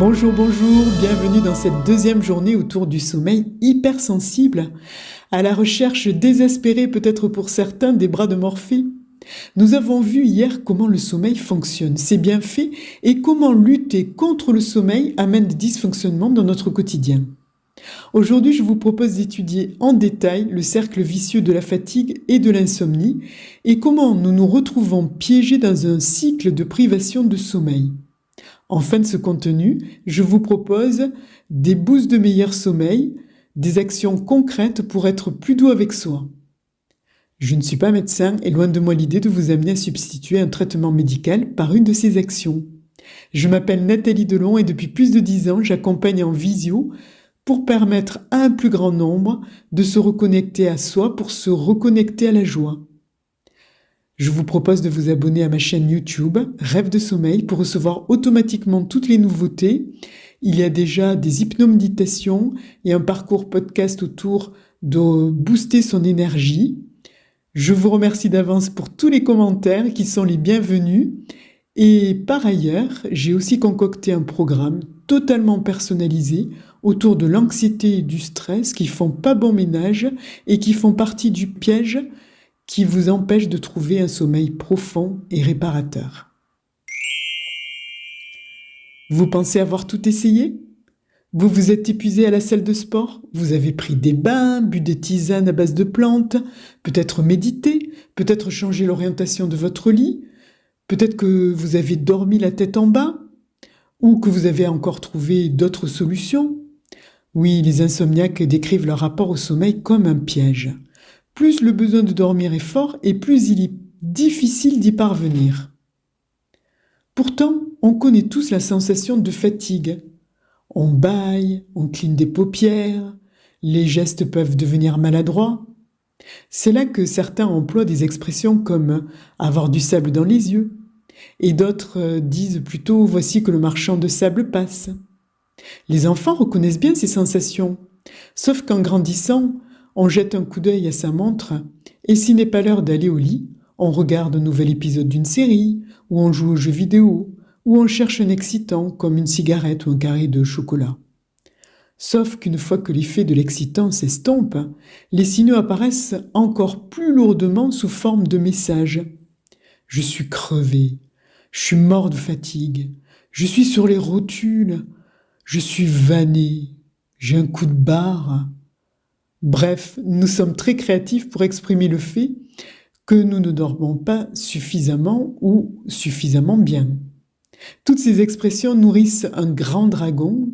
Bonjour, bonjour, bienvenue dans cette deuxième journée autour du sommeil hypersensible, à la recherche désespérée peut-être pour certains des bras de Morphée. Nous avons vu hier comment le sommeil fonctionne, ses bienfaits et comment lutter contre le sommeil amène des dysfonctionnements dans notre quotidien. Aujourd'hui, je vous propose d'étudier en détail le cercle vicieux de la fatigue et de l'insomnie et comment nous nous retrouvons piégés dans un cycle de privation de sommeil. En fin de ce contenu, je vous propose des boosts de meilleur sommeil, des actions concrètes pour être plus doux avec soi. Je ne suis pas médecin et loin de moi l'idée de vous amener à substituer un traitement médical par une de ces actions. Je m'appelle Nathalie Delon et depuis plus de 10 ans, j'accompagne en visio pour permettre à un plus grand nombre de se reconnecter à soi pour se reconnecter à la joie. Je vous propose de vous abonner à ma chaîne YouTube Rêve de sommeil pour recevoir automatiquement toutes les nouveautés. Il y a déjà des hypnoméditations et un parcours podcast autour de booster son énergie. Je vous remercie d'avance pour tous les commentaires qui sont les bienvenus. Et par ailleurs, j'ai aussi concocté un programme totalement personnalisé autour de l'anxiété et du stress qui font pas bon ménage et qui font partie du piège qui vous empêche de trouver un sommeil profond et réparateur. Vous pensez avoir tout essayé ? Vous vous êtes épuisé à la salle de sport ? Vous avez pris des bains, bu des tisanes à base de plantes, peut-être médité, peut-être changé l'orientation de votre lit, peut-être que vous avez dormi la tête en bas, ou que vous avez encore trouvé d'autres solutions. Oui, les insomniaques décrivent leur rapport au sommeil comme un piège. Plus le besoin de dormir est fort et plus il est difficile d'y parvenir. Pourtant, on connaît tous la sensation de fatigue. On bâille, on cligne des paupières, les gestes peuvent devenir maladroits. C'est là que certains emploient des expressions comme « avoir du sable dans les yeux » et d'autres disent plutôt « voici que le marchand de sable passe ». Les enfants reconnaissent bien ces sensations, sauf qu'en grandissant, on jette un coup d'œil à sa montre et s'il n'est pas l'heure d'aller au lit, on regarde un nouvel épisode d'une série, ou on joue aux jeux vidéo, ou on cherche un excitant comme une cigarette ou un carré de chocolat. Sauf qu'une fois que l'effet de l'excitant s'estompe, les signaux apparaissent encore plus lourdement sous forme de messages. Je suis crevé, je suis mort de fatigue, je suis sur les rotules, je suis vanné, j'ai un coup de barre. Bref, nous sommes très créatifs pour exprimer le fait que nous ne dormons pas suffisamment ou suffisamment bien. Toutes ces expressions nourrissent un grand dragon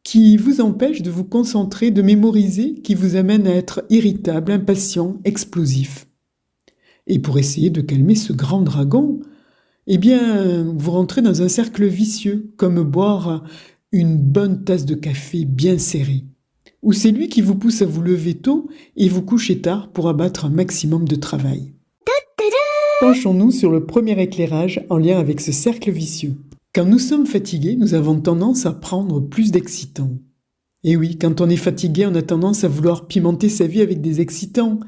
qui vous empêche de vous concentrer, de mémoriser, qui vous amène à être irritable, impatient, explosif. Et pour essayer de calmer ce grand dragon, vous rentrez dans un cercle vicieux, comme boire une bonne tasse de café bien serrée. Ou c'est lui qui vous pousse à vous lever tôt et vous coucher tard pour abattre un maximum de travail. Penchons-nous sur le premier éclairage en lien avec ce cercle vicieux. Quand nous sommes fatigués, nous avons tendance à prendre plus d'excitants. Et oui, quand on est fatigué, on a tendance à vouloir pimenter sa vie avec des excitants.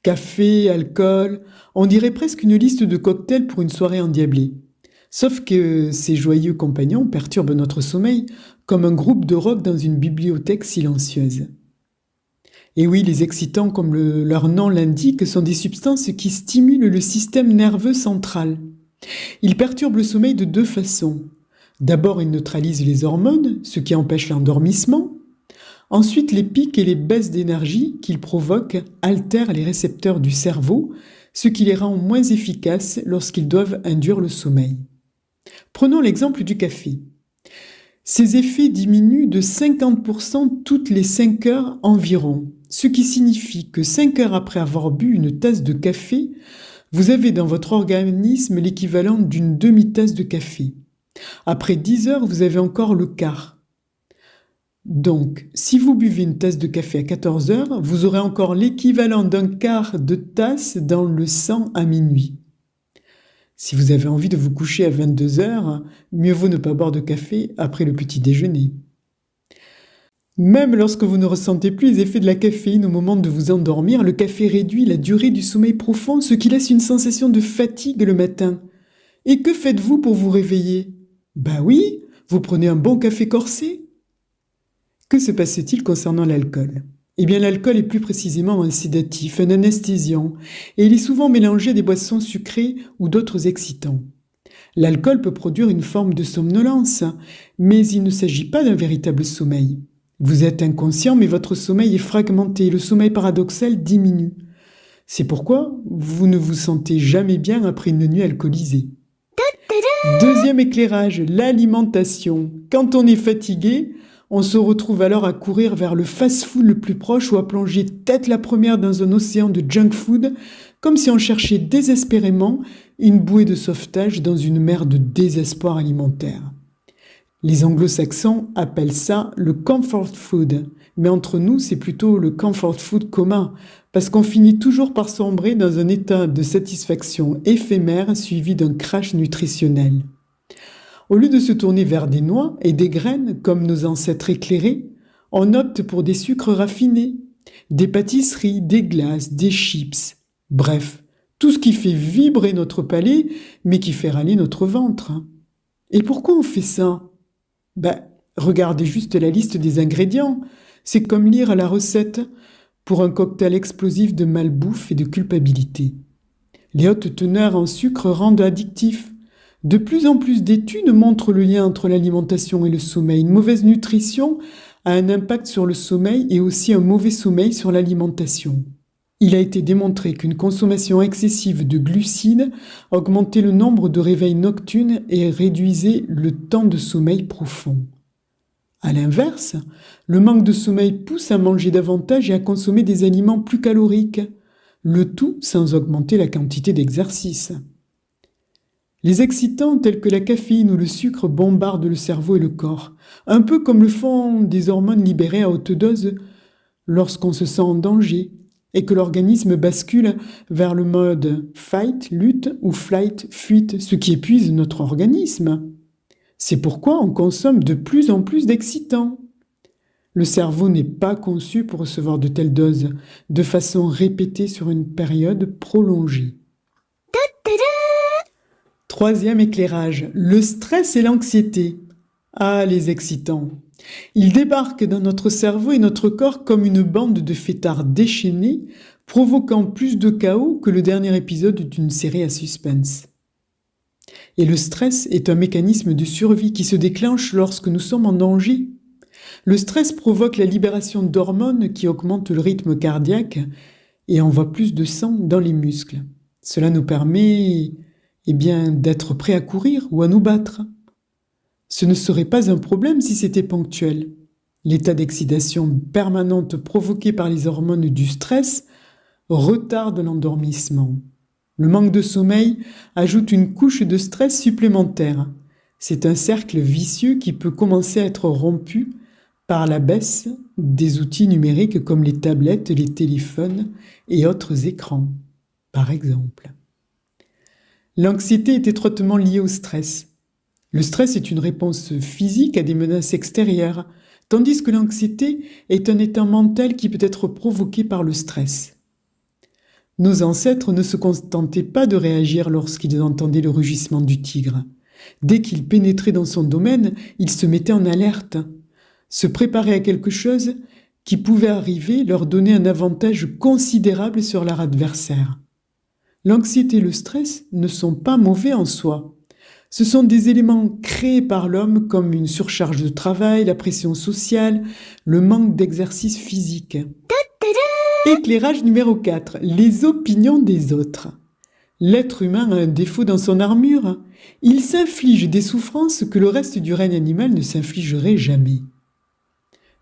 Café, alcool, on dirait presque une liste de cocktails pour une soirée endiablée. Sauf que ces joyeux compagnons perturbent notre sommeil comme un groupe de rock dans une bibliothèque silencieuse. Et oui, les excitants, comme leur nom l'indique, sont des substances qui stimulent le système nerveux central. Ils perturbent le sommeil de deux façons. D'abord, ils neutralisent les hormones, ce qui empêche l'endormissement. Ensuite, les pics et les baisses d'énergie qu'ils provoquent altèrent les récepteurs du cerveau, ce qui les rend moins efficaces lorsqu'ils doivent induire le sommeil. Prenons l'exemple du café. Ces effets diminuent de 50% toutes les 5 heures environ, ce qui signifie que 5 heures après avoir bu une tasse de café, vous avez dans votre organisme l'équivalent d'une demi-tasse de café. Après 10 heures, vous avez encore le quart. Donc, si vous buvez une tasse de café à 14 heures, vous aurez encore l'équivalent d'un quart de tasse dans le sang à minuit. Si vous avez envie de vous coucher à 22 heures, mieux vaut ne pas boire de café après le petit déjeuner. Même lorsque vous ne ressentez plus les effets de la caféine au moment de vous endormir, le café réduit la durée du sommeil profond, ce qui laisse une sensation de fatigue le matin. Et que faites-vous pour vous réveiller ? Oui, Vous prenez un bon café corsé? Que se passe-t-il concernant l'alcool? Eh bien, l'alcool est plus précisément un sédatif, un anesthésiant, et il est souvent mélangé à des boissons sucrées ou d'autres excitants. L'alcool peut produire une forme de somnolence, mais il ne s'agit pas d'un véritable sommeil. Vous êtes inconscient, mais votre sommeil est fragmenté, le sommeil paradoxal diminue. C'est pourquoi vous ne vous sentez jamais bien après une nuit alcoolisée. Deuxième éclairage, l'alimentation. Quand on est fatigué, on se retrouve alors à courir vers le fast-food le plus proche ou à plonger tête la première dans un océan de junk food, comme si on cherchait désespérément une bouée de sauvetage dans une mer de désespoir alimentaire. Les anglo-saxons appellent ça le comfort food, mais entre nous, c'est plutôt le comfort food commun, parce qu'on finit toujours par sombrer dans un état de satisfaction éphémère suivi d'un crash nutritionnel. Au lieu de se tourner vers des noix et des graines, comme nos ancêtres éclairés, on opte pour des sucres raffinés, des pâtisseries, des glaces, des chips, bref, tout ce qui fait vibrer notre palais, mais qui fait râler notre ventre. Et pourquoi on fait ça? Regardez juste la liste des ingrédients. C'est comme lire la recette pour un cocktail explosif de malbouffe et de culpabilité. Les hautes teneurs en sucre rendent addictif. De plus en plus d'études montrent le lien entre l'alimentation et le sommeil. Une mauvaise nutrition a un impact sur le sommeil et aussi un mauvais sommeil sur l'alimentation. Il a été démontré qu'une consommation excessive de glucides augmentait le nombre de réveils nocturnes et réduisait le temps de sommeil profond. À l'inverse, le manque de sommeil pousse à manger davantage et à consommer des aliments plus caloriques, le tout sans augmenter la quantité d'exercice. Les excitants tels que la caféine ou le sucre bombardent le cerveau et le corps, un peu comme le font des hormones libérées à haute dose lorsqu'on se sent en danger et que l'organisme bascule vers le mode fight, lutte ou flight, fuite, ce qui épuise notre organisme. C'est pourquoi on consomme de plus en plus d'excitants. Le cerveau n'est pas conçu pour recevoir de telles doses de façon répétée sur une période prolongée. Troisième éclairage, le stress et l'anxiété. Ah, les excitants. Ils débarquent dans notre cerveau et notre corps comme une bande de fêtards déchaînés, provoquant plus de chaos que le dernier épisode d'une série à suspense. Et le stress est un mécanisme de survie qui se déclenche lorsque nous sommes en danger. Le stress provoque la libération d'hormones qui augmentent le rythme cardiaque et envoient plus de sang dans les muscles. Cela nous permet d'être prêts à courir ou à nous battre. Ce ne serait pas un problème si c'était ponctuel. L'état d'excitation permanente provoqué par les hormones du stress retarde l'endormissement. Le manque de sommeil ajoute une couche de stress supplémentaire. C'est un cercle vicieux qui peut commencer à être rompu par la baisse des outils numériques comme les tablettes, les téléphones et autres écrans, par exemple. L'anxiété est étroitement liée au stress. Le stress est une réponse physique à des menaces extérieures, tandis que l'anxiété est un état mental qui peut être provoqué par le stress. Nos ancêtres ne se contentaient pas de réagir lorsqu'ils entendaient le rugissement du tigre. Dès qu'ils pénétraient dans son domaine, ils se mettaient en alerte. Se préparer à quelque chose qui pouvait arriver leur donnait un avantage considérable sur leur adversaire. L'anxiété et le stress ne sont pas mauvais en soi. Ce sont des éléments créés par l'homme comme une surcharge de travail, la pression sociale, le manque d'exercice physique. Éclairage numéro 4, les opinions des autres. L'être humain a un défaut dans son armure. Il s'inflige des souffrances que le reste du règne animal ne s'infligerait jamais.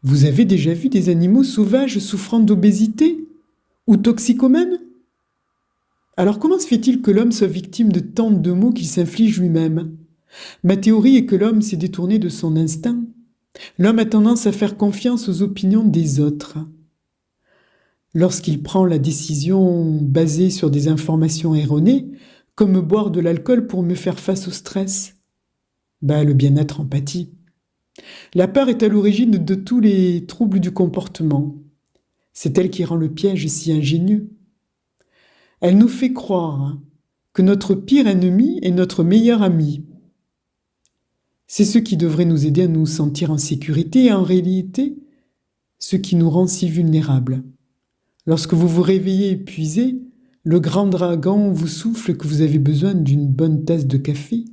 Vous avez déjà vu des animaux sauvages souffrant d'obésité ou toxicomanes? Alors comment se fait-il que l'homme soit victime de tant de maux qu'il s'inflige lui-même? Ma théorie est que l'homme s'est détourné de son instinct. L'homme a tendance à faire confiance aux opinions des autres. Lorsqu'il prend la décision basée sur des informations erronées, comme boire de l'alcool pour mieux faire face au stress, le bien-être en pâtit. La peur est à l'origine de tous les troubles du comportement. C'est elle qui rend le piège si ingénieux. Elle nous fait croire que notre pire ennemi est notre meilleur ami. C'est ce qui devrait nous aider à nous sentir en sécurité et en réalité, ce qui nous rend si vulnérables. Lorsque vous vous réveillez épuisé, le grand dragon vous souffle que vous avez besoin d'une bonne tasse de café.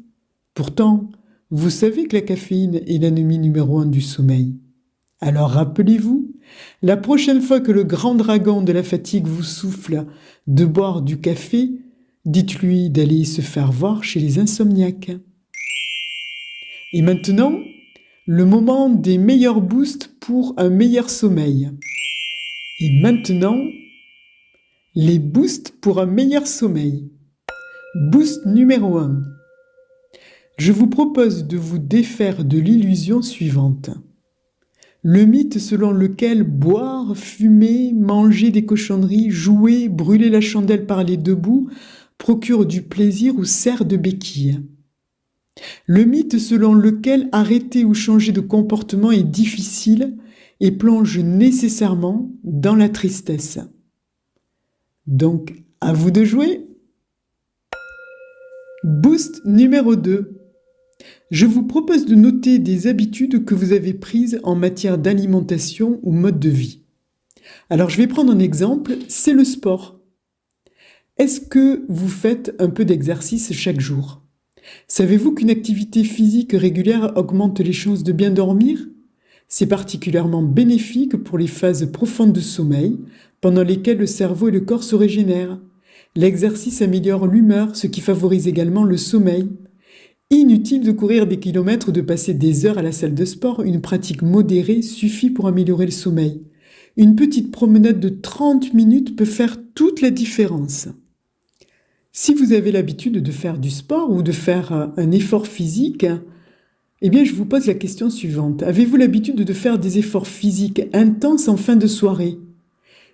Pourtant, vous savez que la caféine est l'ennemi numéro 1 du sommeil. Alors rappelez-vous, la prochaine fois que le grand dragon de la fatigue vous souffle de boire du café, dites-lui d'aller se faire voir chez les insomniaques. Et maintenant, le moment des meilleurs boosts pour un meilleur sommeil. Et maintenant, les boosts pour un meilleur sommeil. Boost numéro 1. Je vous propose de vous défaire de l'illusion suivante. Le mythe selon lequel boire, fumer, manger des cochonneries, jouer, brûler la chandelle par les deux bouts procure du plaisir ou sert de béquille. Le mythe selon lequel arrêter ou changer de comportement est difficile et plonge nécessairement dans la tristesse. Donc, à vous de jouer. Boost numéro 2. Je vous propose de noter des habitudes que vous avez prises en matière d'alimentation ou mode de vie. Alors, je vais prendre un exemple, c'est le sport. Est-ce que vous faites un peu d'exercice chaque jour ? Savez-vous qu'une activité physique régulière augmente les chances de bien dormir ? C'est particulièrement bénéfique pour les phases profondes de sommeil, pendant lesquelles le cerveau et le corps se régénèrent. L'exercice améliore l'humeur, ce qui favorise également le sommeil. Inutile de courir des kilomètres ou de passer des heures à la salle de sport, une pratique modérée suffit pour améliorer le sommeil. Une petite promenade de 30 minutes peut faire toute la différence. Si vous avez l'habitude de faire du sport ou de faire un effort physique, eh bien je vous pose la question suivante. Avez-vous l'habitude de faire des efforts physiques intenses en fin de soirée ?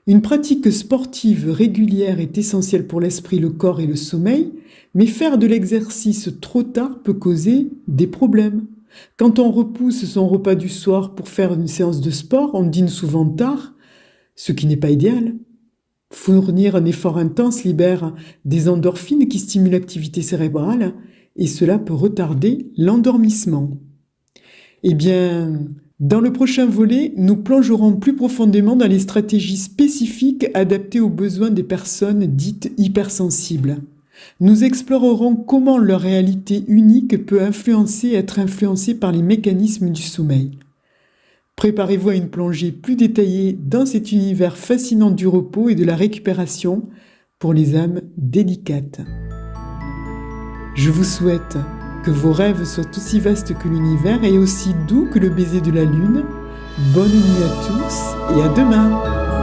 Une pratique sportive régulière est essentielle pour l'esprit, le corps et le sommeil, mais faire de l'exercice trop tard peut causer des problèmes. Quand on repousse son repas du soir pour faire une séance de sport, on dîne souvent tard, ce qui n'est pas idéal. Fournir un effort intense libère des endorphines qui stimulent l'activité cérébrale et cela peut retarder l'endormissement. Eh bien, dans le prochain volet, nous plongerons plus profondément dans les stratégies spécifiques adaptées aux besoins des personnes dites hypersensibles. Nous explorerons comment leur réalité unique peut être influencée par les mécanismes du sommeil. Préparez-vous à une plongée plus détaillée dans cet univers fascinant du repos et de la récupération pour les âmes délicates. Je vous souhaite que vos rêves soient aussi vastes que l'univers et aussi doux que le baiser de la lune. Bonne nuit à tous et à demain!